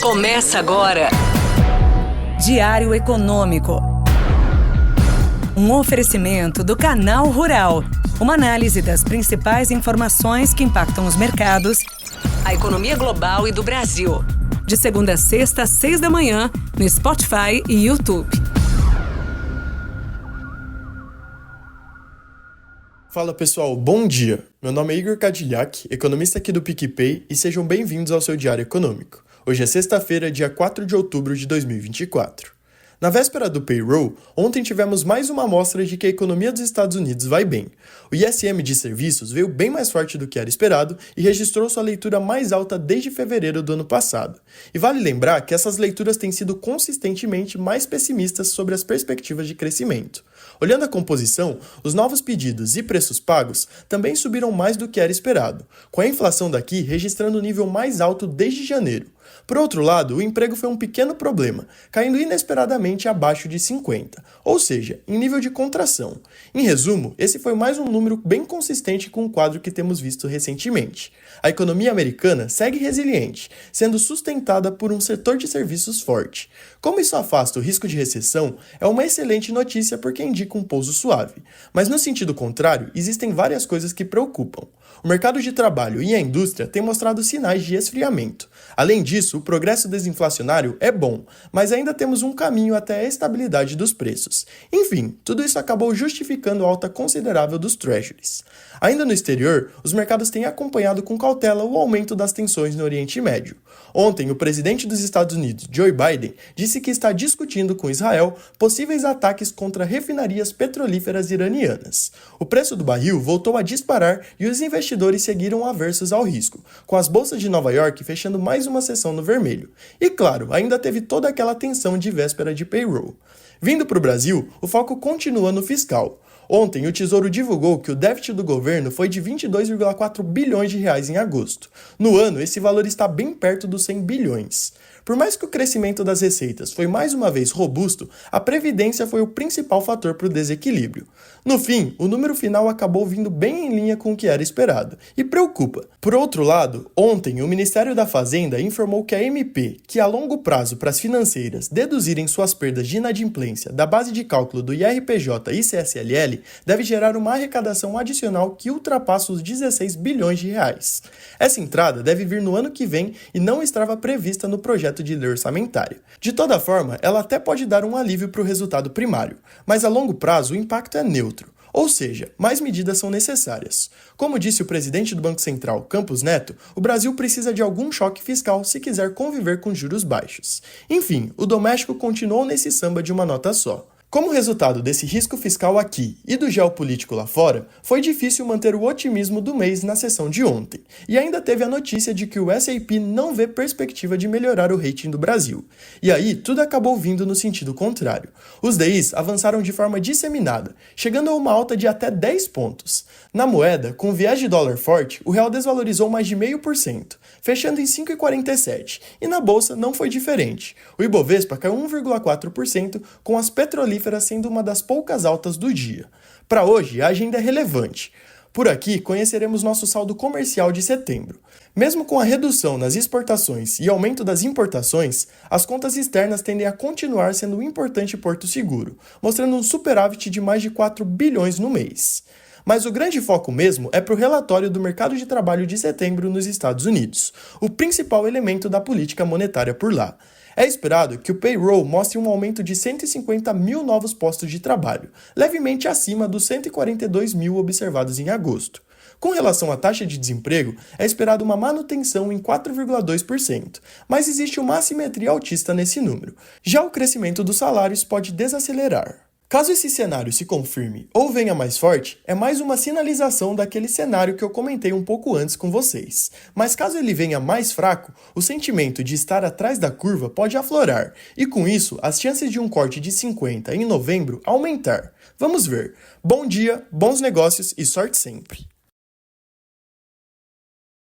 Começa agora. Diário Econômico. Um oferecimento do Canal Rural. Uma análise das principais informações que impactam os mercados, A economia global e do Brasil. de segunda a sexta, às 6 da manhã, no Spotify e YouTube. Fala pessoal, bom dia! Meu nome é Igor Cadillac, economista aqui do PicPay, e sejam bem-vindos ao seu Diário Econômico. Hoje é sexta-feira, dia 4 de outubro de 2024. Na véspera do payroll, ontem tivemos mais uma amostra de que a economia dos Estados Unidos vai bem. O ISM de serviços veio bem mais forte do que era esperado e registrou sua leitura mais alta desde fevereiro do ano passado. E vale lembrar que essas leituras têm sido consistentemente mais pessimistas sobre as perspectivas de crescimento. Olhando a composição, os novos pedidos e preços pagos também subiram mais do que era esperado, com a inflação daqui registrando o nível mais alto desde janeiro. Por outro lado, o emprego foi um pequeno problema, caindo inesperadamente abaixo de 50, ou seja, em nível de contração. Em resumo, esse foi mais um número bem consistente com o quadro que temos visto recentemente. A economia americana segue resiliente, sendo sustentada por um setor de serviços forte. Como isso afasta o risco de recessão, é uma excelente notícia porque indica um pouso suave. Mas no sentido contrário, existem várias coisas que preocupam. O mercado de trabalho e a indústria têm mostrado sinais de esfriamento. Além disso, o progresso desinflacionário é bom, mas ainda temos um caminho até a estabilidade dos preços. Enfim, tudo isso acabou justificando a alta considerável dos treasuries. Ainda no exterior, os mercados têm acompanhado com cautela o aumento das tensões no Oriente Médio. Ontem, o presidente dos Estados Unidos, Joe Biden, disse que está discutindo com Israel possíveis ataques contra refinarias petrolíferas iranianas. O preço do barril voltou a disparar e os investidores seguiram aversos ao risco, com as bolsas de Nova York fechando mais uma sessão no vermelho. E claro, ainda teve toda aquela tensão de véspera de payroll. Vindo para o Brasil, o foco continua no fiscal. Ontem, o Tesouro divulgou que o déficit do governo foi de 22,4 bilhões de reais em agosto. No ano, esse valor está bem perto dos 100 bilhões. Por mais que o crescimento das receitas foi mais uma vez robusto, a previdência foi o principal fator para o desequilíbrio. No fim, o número final acabou vindo bem em linha com o que era esperado, e preocupa. Por outro lado, ontem o Ministério da Fazenda informou que a MP, que a longo prazo para as financeiras deduzirem suas perdas de inadimplência da base de cálculo do IRPJ e CSLL, deve gerar uma arrecadação adicional que ultrapassa os 16 bilhões de reais. Essa entrada deve vir no ano que vem e não estava prevista no projeto de lei orçamentária. De toda forma, ela até pode dar um alívio para o resultado primário, mas a longo prazo o impacto é neutro. Ou seja, mais medidas são necessárias. Como disse o presidente do Banco Central, Campos Neto, o Brasil precisa de algum choque fiscal se quiser conviver com juros baixos. Enfim, o doméstico continuou nesse samba de uma nota só. Como resultado desse risco fiscal aqui e do geopolítico lá fora, foi difícil manter o otimismo do mês na sessão de ontem. E ainda teve a notícia de que o S&P não vê perspectiva de melhorar o rating do Brasil. E aí, tudo acabou vindo no sentido contrário. Os DIs avançaram de forma disseminada, chegando a uma alta de até 10 pontos. Na moeda, com viés de dólar forte, o real desvalorizou mais de 0,5%, fechando em 5,47. E na bolsa não foi diferente. O Ibovespa caiu 1,4%, com as petrolíferas sendo uma das poucas altas do dia. Para hoje, a agenda é relevante. Por aqui, conheceremos nosso saldo comercial de setembro. Mesmo com a redução nas exportações e aumento das importações, as contas externas tendem a continuar sendo um importante porto seguro, mostrando um superávit de mais de 4 bilhões no mês. Mas o grande foco mesmo é para o relatório do mercado de trabalho de setembro nos Estados Unidos, o principal elemento da política monetária por lá. É esperado que o payroll mostre um aumento de 150 mil novos postos de trabalho, levemente acima dos 142 mil observados em agosto. Com relação à taxa de desemprego, é esperado uma manutenção em 4,2%, mas existe uma assimetria altista nesse número. Já o crescimento dos salários pode desacelerar. Caso esse cenário se confirme ou venha mais forte, é mais uma sinalização daquele cenário que eu comentei um pouco antes com vocês. Mas caso ele venha mais fraco, o sentimento de estar atrás da curva pode aflorar, e com isso, as chances de um corte de 50 em novembro aumentar. Vamos ver. Bom dia, bons negócios e sorte sempre!